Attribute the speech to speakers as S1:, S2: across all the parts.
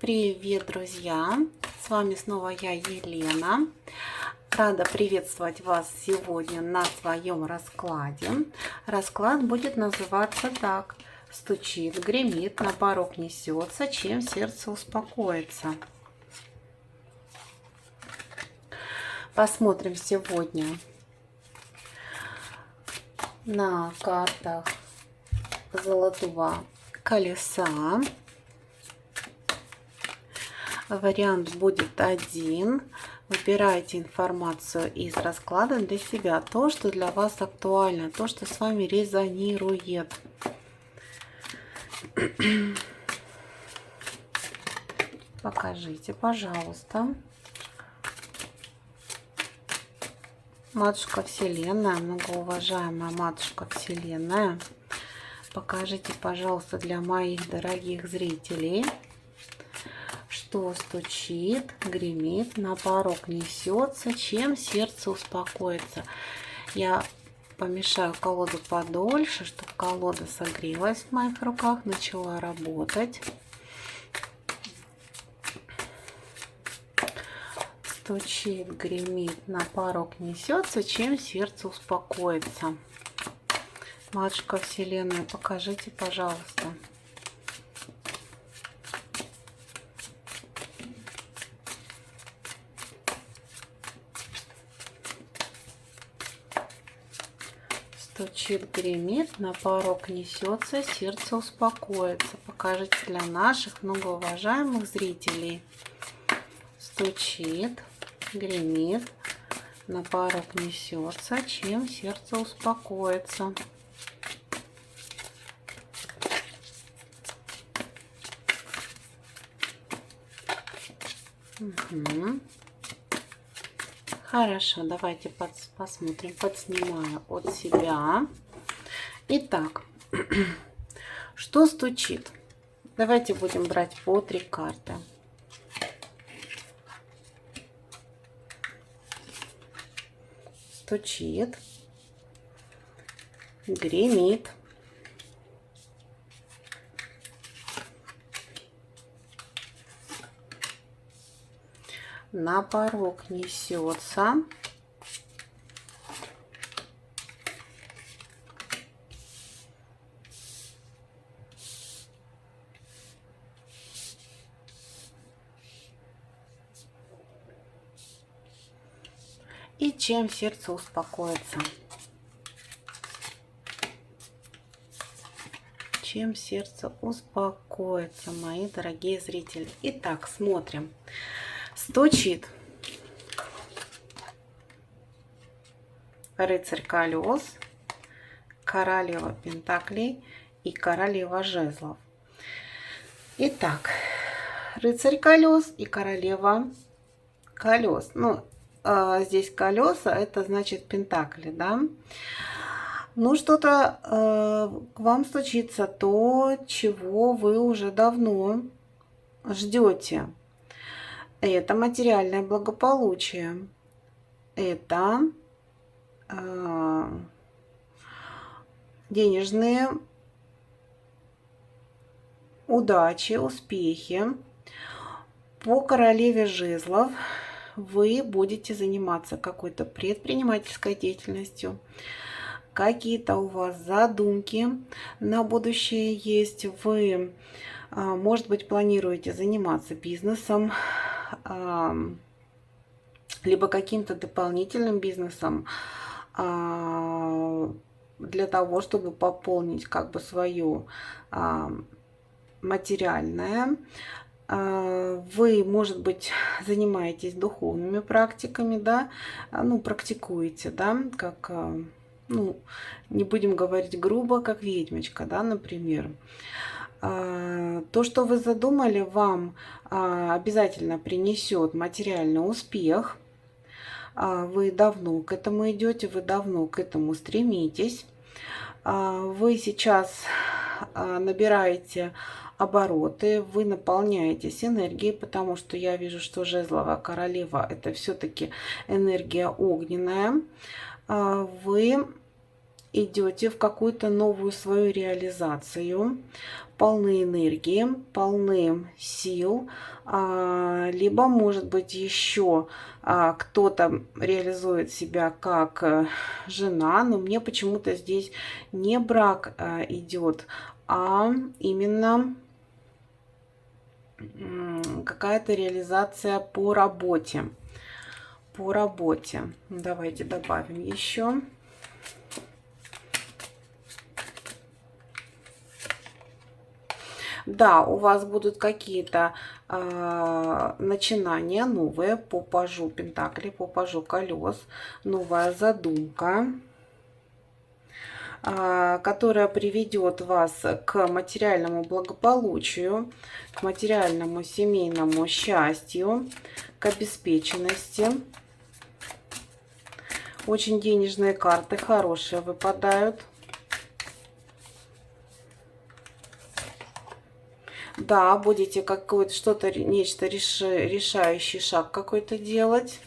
S1: Привет, друзья! С вами снова я, Елена. Рада приветствовать вас сегодня на своем раскладе. Расклад будет называться так: стучит, гремит, на порог несется, чем сердце успокоится. Посмотрим сегодня на картах золотого колеса. Вариант будет один. Выбирайте информацию из расклада для себя. То, что для вас актуально, то, что с вами резонирует. Покажите, пожалуйста. Матушка Вселенная, многоуважаемая Матушка Вселенная, покажите, пожалуйста, для моих дорогих зрителей, что стучит, гремит, на порог несется, чем сердце успокоится. Я помешаю колоду подольше, чтобы колода согрелась в моих руках, начала работать. Стучит, гремит, на порог несется, чем сердце успокоится. Матушка Вселенная, покажите, пожалуйста. Стучит, гремит, на порог несется, сердце успокоится. Покажите для наших многоуважаемых зрителей. Стучит, гремит, на порог несется, чем сердце успокоится. Угу. Хорошо, давайте посмотрим, подснимаю от себя. Итак, что стучит? Давайте будем брать по 3 карты. Стучит, гремит, на порог несется, и чем сердце успокоится. Чем сердце успокоится, мои дорогие зрители. Итак, смотрим. Стучит рыцарь колес, королева пентаклей и королева жезлов. Итак, рыцарь колес и королева колес. Ну, здесь колеса, это значит пентакли, да? Ну, что-то к вам стучится, то, чего вы уже давно ждете. Это материальное благополучие. Это денежные удачи, успехи. По королеве жезлов вы будете заниматься какой-то предпринимательской деятельностью. Какие-то у вас задумки на будущее есть. Вы, может быть, планируете заниматься бизнесом, либо каким-то дополнительным бизнесом для того, чтобы пополнить как бы свое материальное. Вы, может быть, занимаетесь духовными практиками, да, ну, практикуете, да, как, ну, не будем говорить грубо, как ведьмочка, да, например. То, что вы задумали, вам обязательно принесет материальный успех. Вы давно к этому идете, вы давно к этому стремитесь. Вы сейчас набираете обороты, вы наполняетесь энергией, потому что я вижу, что жезловая королева – это все-таки энергия огненная. Вы идете в какую-то новую свою реализацию, полны энергии, полны сил, либо, может быть, еще кто-то реализует себя как жена, но мне почему-то здесь не брак идет, а именно какая-то реализация по работе. По работе. Давайте добавим еще. Да, у вас будут какие-то начинания новые по пажу пентаклей, по пажу колес, новая задумка, которая приведет вас к материальному благополучию, к материальному семейному счастью, к обеспеченности. Очень денежные карты хорошие выпадают. Да, будете какое-то что-то, нечто решающий шаг какой-то делать.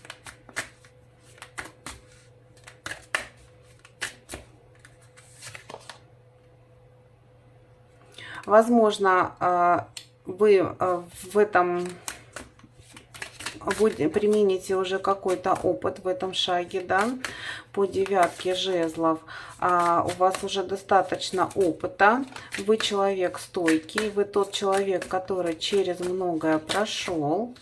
S1: Возможно, вы в этом примените уже какой-то опыт в этом шаге, да, по девятке жезлов. У вас уже достаточно опыта, вы человек стойкий, вы тот человек, который через многое прошел.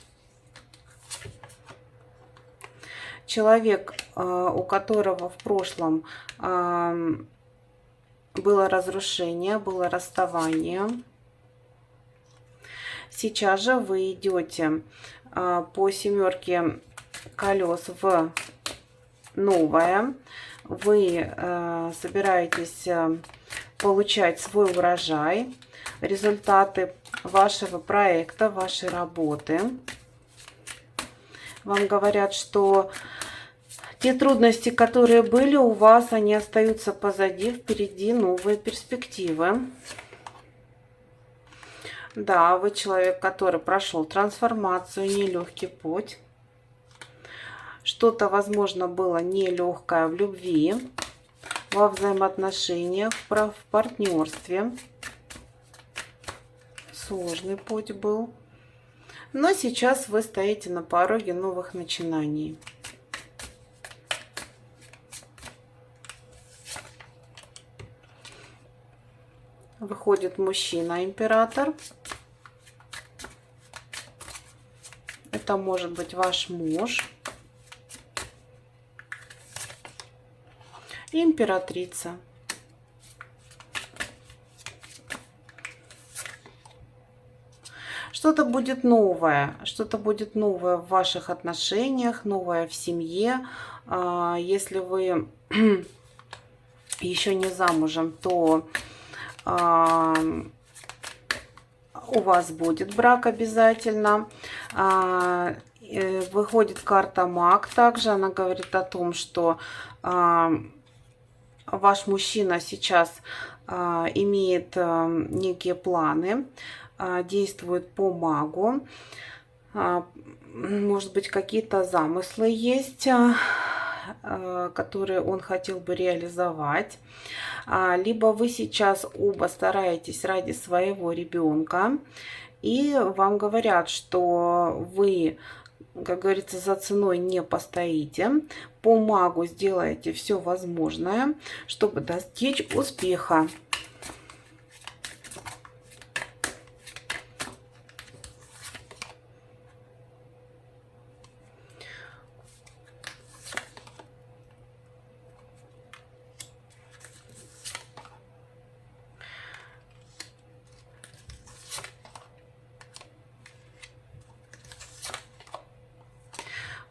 S1: Человек, у которого в прошлом было разрушение, было расставание. Сейчас же вы идете по семерке колес в новое. Вы собираетесь получать свой урожай, результаты вашего проекта, вашей работы. Вам говорят, что те трудности, которые были у вас, они остаются позади, впереди новые перспективы. Да, вы человек, который прошел трансформацию, нелегкий путь. Что-то, возможно, было нелегкое в любви, во взаимоотношениях, в партнерстве. Сложный путь был. Но сейчас вы стоите на пороге новых начинаний. Выходит мужчина, император. Это может быть ваш муж. И императрица. Что-то будет новое в ваших отношениях, новое в семье. Если вы еще не замужем, то у вас будет брак обязательно. Выходит карта Маг также. Она говорит о том, что ваш мужчина сейчас имеет некие планы, действует по магу. Может быть, какие-то замыслы есть, которые он хотел бы реализовать. Либо вы сейчас оба стараетесь ради своего ребенка, и вам говорят, что вы, как говорится, за ценой не постоите. По магу сделаете все возможное, чтобы достичь успеха.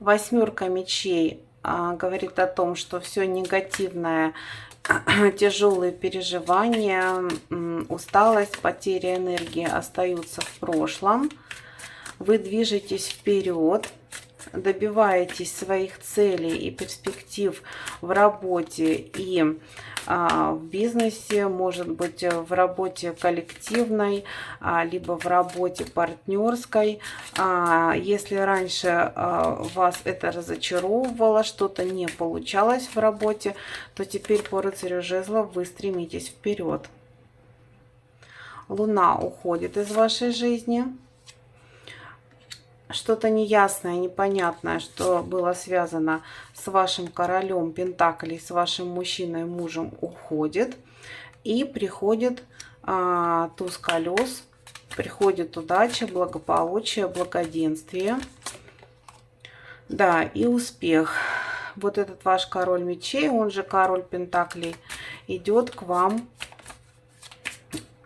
S1: Восьмерка мечей говорит о том, что все негативное, тяжелые переживания, усталость, потеря энергии остаются в прошлом. Вы движетесь вперед, добиваетесь своих целей и перспектив в работе и в бизнесе, может быть, в работе коллективной, либо в работе партнерской. Если раньше вас это разочаровывало, что-то не получалось в работе, то теперь по рыцарю жезлов вы стремитесь вперед. Луна уходит из вашей жизни. Что-то неясное, непонятное, что было связано с вашим королем Пентаклей, с вашим мужчиной, мужем, уходит. И приходит туз колес, приходит удача, благополучие, благоденствие. Да, и успех. Вот этот ваш король мечей, он же король Пентаклей, идет к вам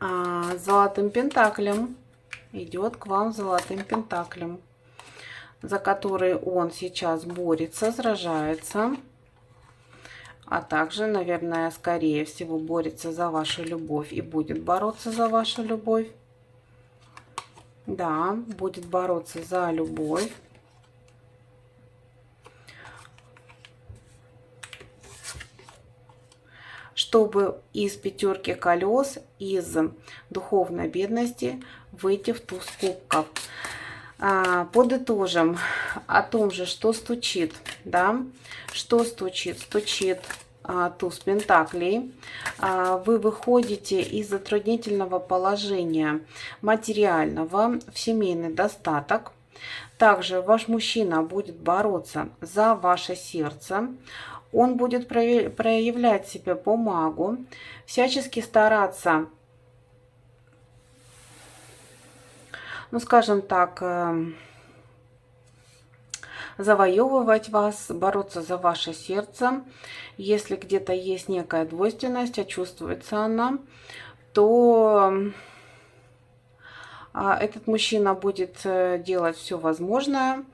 S1: с золотым пентаклем. Идет к вам с золотым пентаклем, за который он сейчас борется, сражается, а также, наверное, скорее всего, борется за вашу любовь и будет бороться за вашу любовь. Да, будет бороться за любовь. Чтобы из пятерки колес, из духовной бедности выйти в туз кубков. Подытожим о том же, что стучит, да, что стучит. Стучит туз пентаклей. Вы выходите из затруднительного положения материального в семейный достаток. Также ваш мужчина будет бороться за ваше сердце. Он будет проявлять себя по магу, всячески стараться, ну, скажем так, завоевывать вас, бороться за ваше сердце. Если где-то есть некая двойственность, а чувствуется она, то этот мужчина будет делать все возможное,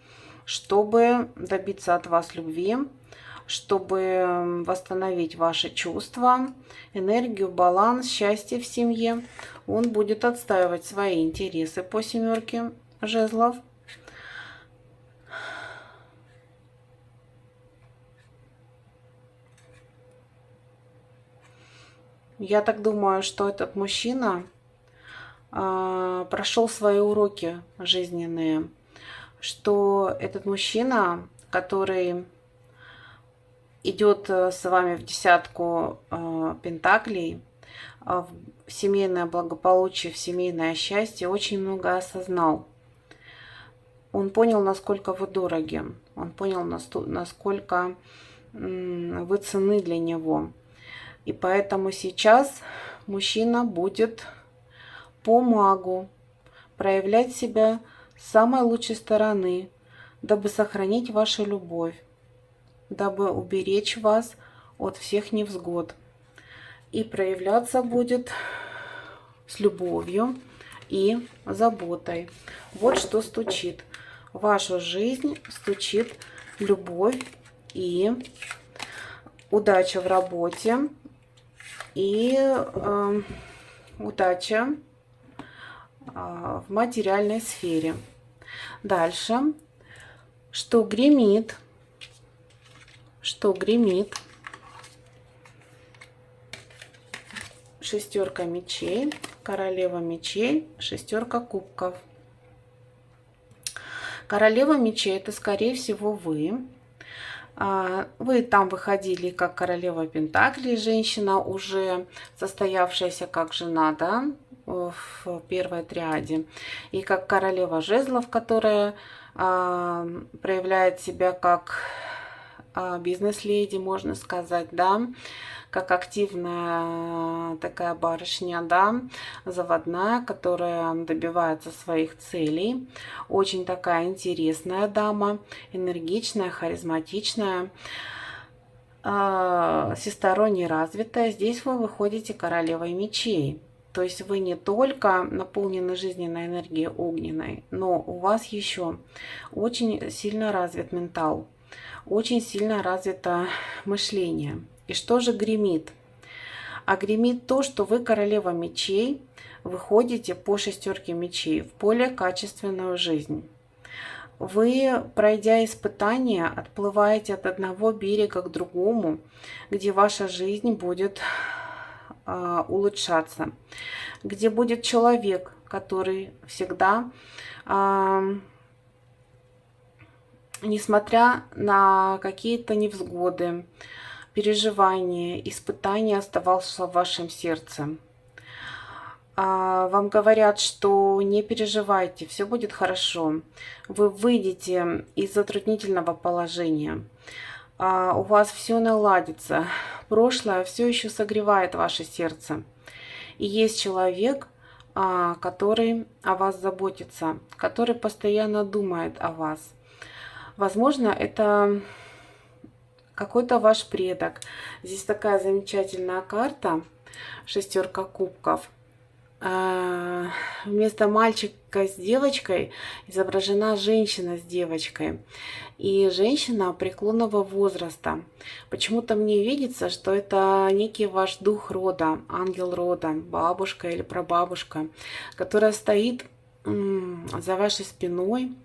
S1: чтобы добиться от вас любви, чтобы восстановить ваши чувства, энергию, баланс, счастье в семье. Он будет отстаивать свои интересы по семерке жезлов. Я так думаю, что этот мужчина прошел свои уроки жизненные, что этот мужчина, который идет с вами в десятку пентаклей, в семейное благополучие, в семейное счастье, очень много осознал. Он понял, насколько вы дороги, он понял, насколько вы ценны для него. И поэтому сейчас мужчина будет по магу проявлять себя с самой лучшей стороны, дабы сохранить вашу любовь, дабы уберечь вас от всех невзгод. И проявляться будет с любовью и заботой. Вот что стучит. В вашу жизнь стучит любовь и удача в работе, и удача в материальной сфере. Дальше. Что гремит? Что гремит? Шестерка мечей, королева мечей, шестерка кубков. Королева мечей — это, скорее всего, вы. Вы там выходили как королева пентаклей, женщина, уже состоявшаяся как жена, да, в первой триаде. И как королева жезлов, которая проявляет себя как бизнес-леди, можно сказать, да, как активная такая барышня, да, заводная, которая добивается своих целей. Очень такая интересная дама, энергичная, харизматичная, всесторонне развитая. Здесь вы выходите королевой мечей. То есть вы не только наполнены жизненной энергией огненной, но у вас еще очень сильно развит ментал, очень сильно развито мышление. И что же гремит? А гремит то, что вы, королева мечей, выходите по шестерке мечей в более качественную жизнь. Вы, пройдя испытания, отплываете от одного берега к другому, где ваша жизнь будет улучшаться, где будет человек, который всегда, несмотря на какие-то невзгоды, переживания, испытания, оставался в вашем сердце. Вам говорят, что не переживайте, все будет хорошо. Вы выйдете из затруднительного положения. У вас все наладится. Прошлое все еще согревает ваше сердце. И есть человек, который о вас заботится, который постоянно думает о вас. Возможно, это какой-то ваш предок. Здесь такая замечательная карта, шестерка кубков. Вместо мальчика с девочкой изображена женщина с девочкой. И женщина преклонного возраста. Почему-то мне видится, что это некий ваш дух рода, ангел рода, бабушка или прабабушка, которая стоит за вашей спиной.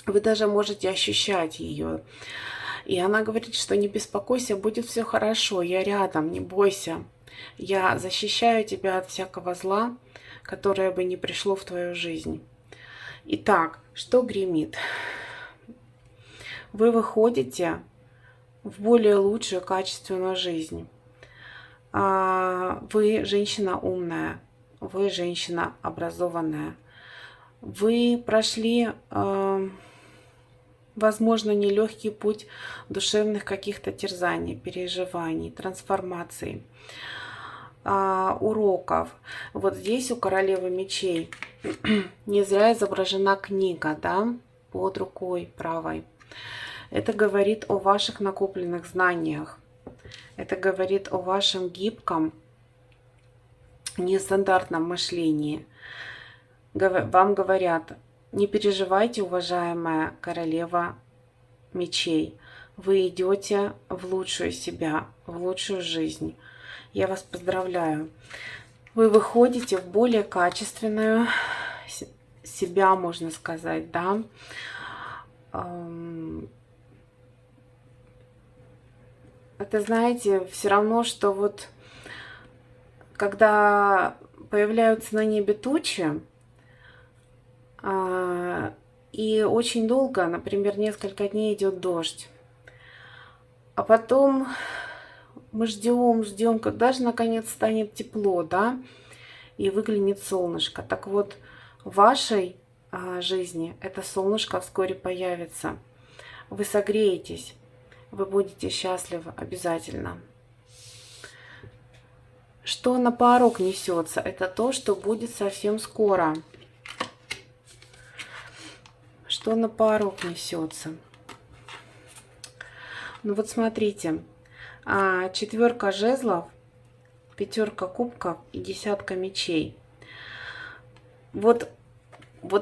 S1: Вы даже можете ощущать ее. И она говорит, что не беспокойся, будет все хорошо, я рядом, не бойся. Я защищаю тебя от всякого зла, которое бы не пришло в твою жизнь. Итак, что гремит? Вы выходите в более лучшую, качественную жизнь. Вы женщина умная, вы женщина образованная. Вы прошли, возможно, нелегкий путь душевных каких-то терзаний, переживаний, трансформаций, уроков. Вот здесь у королевы мечей не зря изображена книга, да, под рукой правой. Это говорит о ваших накопленных знаниях. Это говорит о вашем гибком, нестандартном мышлении. Вам говорят: не переживайте, уважаемая королева мечей. Вы идете в лучшую себя, в лучшую жизнь. Я вас поздравляю. Вы выходите в более качественную себя, можно сказать, да. Это, знаете, все равно, что вот когда появляются на небе тучи, и очень долго, например, несколько дней идет дождь, а потом мы ждем, когда же наконец станет тепло, да, и выглянет солнышко. Так вот, в вашей жизни это солнышко вскоре появится. Вы согреетесь, вы будете счастливы обязательно. Что на порог несется? Это то, что будет совсем скоро. Что на порог несется? Ну вот смотрите. Четверка жезлов, пятерка кубков и десятка мечей. Вот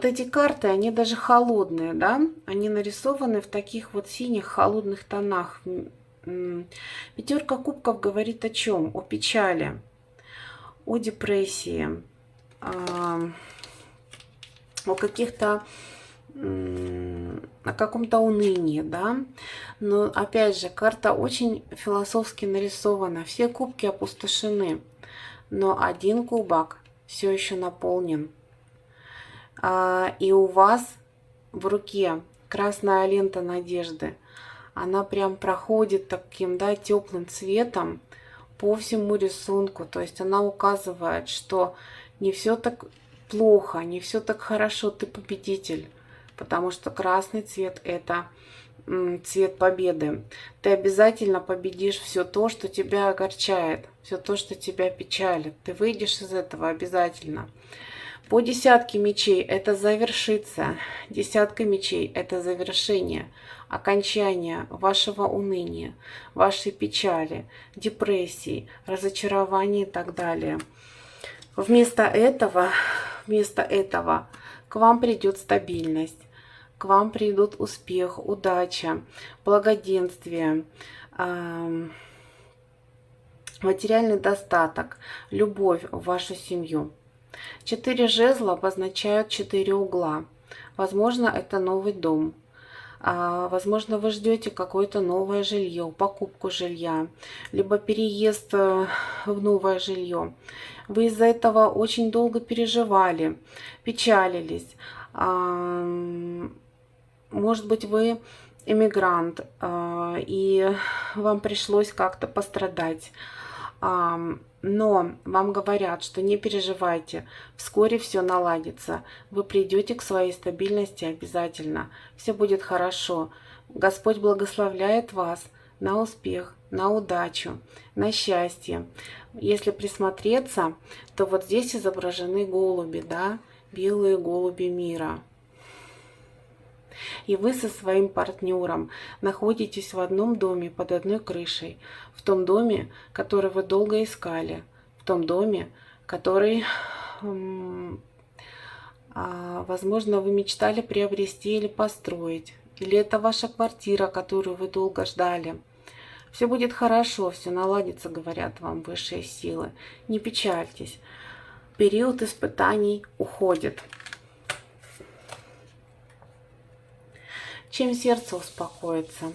S1: эти карты, они даже холодные, да? Они нарисованы в таких вот синих холодных тонах. Пятерка кубков говорит о чем? О печали, о депрессии, о каких-то, о каком-то унынии, да. Но опять же, карта очень философски нарисована. Все кубки опустошены, но один кубок все еще наполнен. И у вас в руке красная лента надежды. Она прям проходит таким, да, теплым цветом по всему рисунку. То есть она указывает, что не все так плохо, не все так хорошо, ты победитель. Потому что красный цвет – это цвет победы. Ты обязательно победишь все то, что тебя огорчает, все то, что тебя печалит. Ты выйдешь из этого обязательно. По десятке мечей это завершится. Десятка мечей это завершение, окончание вашего уныния, вашей печали, депрессии, разочарования и так далее. Вместо этого к вам придет стабильность. К вам придут успех, удача, благоденствие, материальный достаток, любовь в вашу семью. 4 жезла обозначают 4 угла. Возможно, это новый дом. Возможно, вы ждете какое-то новое жилье, покупку жилья, либо переезд в новое жилье. Вы из-за этого очень долго переживали, печалились. Может быть, вы эмигрант, и вам пришлось как-то пострадать. Но вам говорят, что не переживайте, вскоре все наладится. Вы придете к своей стабильности обязательно. Все будет хорошо. Господь благословляет вас на успех, на удачу, на счастье. Если присмотреться, то вот здесь изображены голуби, да, белые голуби мира. И вы со своим партнером находитесь в одном доме, под одной крышей, в том доме, который вы долго искали, в том доме, который, возможно, вы мечтали приобрести или построить, или это ваша квартира, которую вы долго ждали. Все будет хорошо, все наладится, говорят вам высшие силы. Не печальтесь. Период испытаний уходит. Чем сердце успокоится?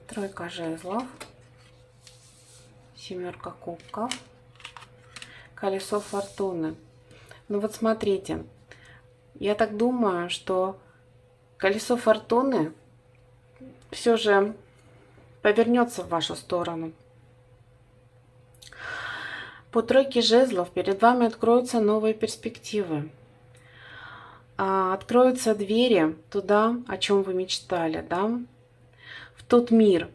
S1: Тройка жезлов, семерка кубков, колесо фортуны. Ну вот смотрите, я так думаю, что колесо фортуны все же повернется в вашу сторону. По тройке жезлов перед вами откроются новые перспективы. Откроются двери туда, о чем вы мечтали, да? В тот мир,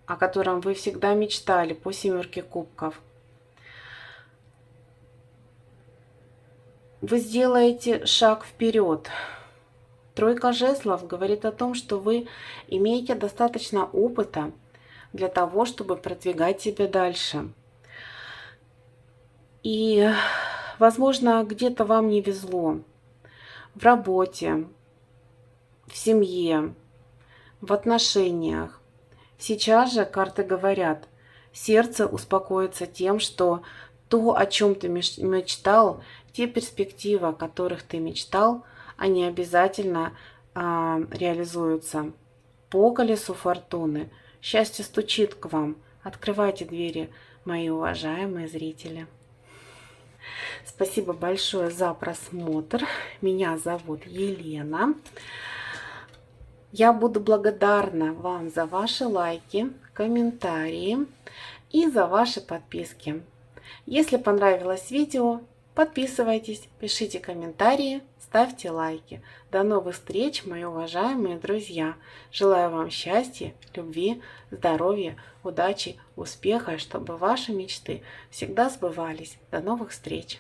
S1: о котором вы всегда мечтали, по семерке кубков. Вы сделаете шаг вперед. Тройка жезлов говорит о том, что вы имеете достаточно опыта для того, чтобы продвигать себя дальше. И, возможно, где-то вам не везло. В работе, в семье, в отношениях. Сейчас же карты говорят, сердце успокоится тем, что то, о чем ты мечтал, те перспективы, о которых ты мечтал, они обязательно реализуются. По колесу фортуны счастье стучит к вам. Открывайте двери, мои уважаемые зрители. Спасибо большое за просмотр. Меня зовут Елена. Я буду благодарна вам за ваши лайки, комментарии и за ваши подписки. Если понравилось видео, подписывайтесь, пишите комментарии, ставьте лайки. До новых встреч, мои уважаемые друзья. Желаю вам счастья, любви, здоровья, удачи, успеха, чтобы ваши мечты всегда сбывались. До новых встреч!